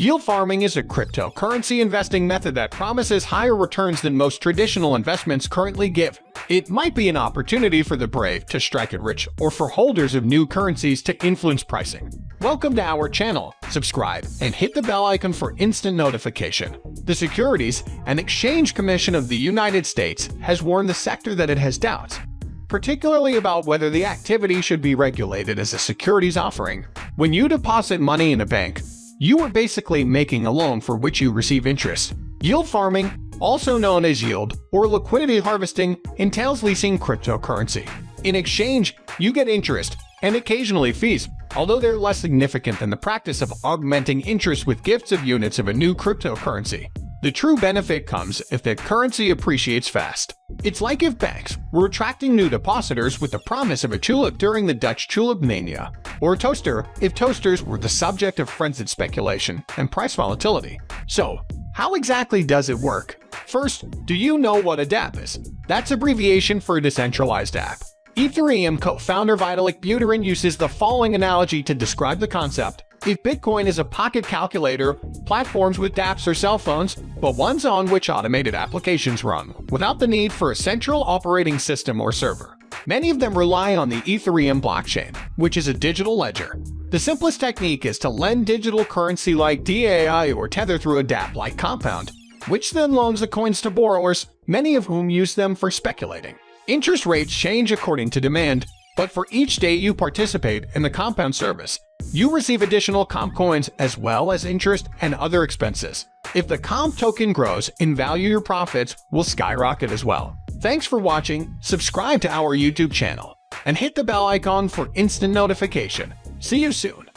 Yield farming is a cryptocurrency investing method that promises higher returns than most traditional investments currently give. It might be an opportunity for the brave to strike it rich or for holders of new currencies to influence pricing. Welcome to our channel. Subscribe and hit the bell icon for instant notification. The Securities and Exchange Commission of the United States has warned the sector that it has doubts, particularly about whether the activity should be regulated as a securities offering. When you deposit money in a bank, you are basically making a loan for which you receive interest. Yield farming, also known as yield or liquidity harvesting, entails leasing cryptocurrency. In exchange, you get interest and occasionally fees, although they're less significant than the practice of augmenting interest with gifts of units of a new cryptocurrency. The true benefit comes if the currency appreciates fast. It's like if banks were attracting new depositors with the promise of a tulip during the Dutch tulip mania, or a toaster if toasters were the subject of frenzied speculation and price volatility. So, how exactly does it work? First, do you know what a DApp is? That's abbreviation for a decentralized app. Ethereum co-founder Vitalik Buterin uses the following analogy to describe the concept. If Bitcoin is a pocket calculator, platforms with dApps are cell phones, but ones on which automated applications run, without the need for a central operating system or server. Many of them rely on the Ethereum blockchain, which is a digital ledger. The simplest technique is to lend digital currency like DAI or Tether through a dApp like Compound, which then loans the coins to borrowers, many of whom use them for speculating. Interest rates change according to demand, but for each day you participate in the Compound service, you receive additional Comp coins as well as interest and other expenses. If the Comp token grows in value, your profits will skyrocket as well. Thanks for watching, subscribe to our YouTube channel, and hit the bell icon for instant notification. See you soon.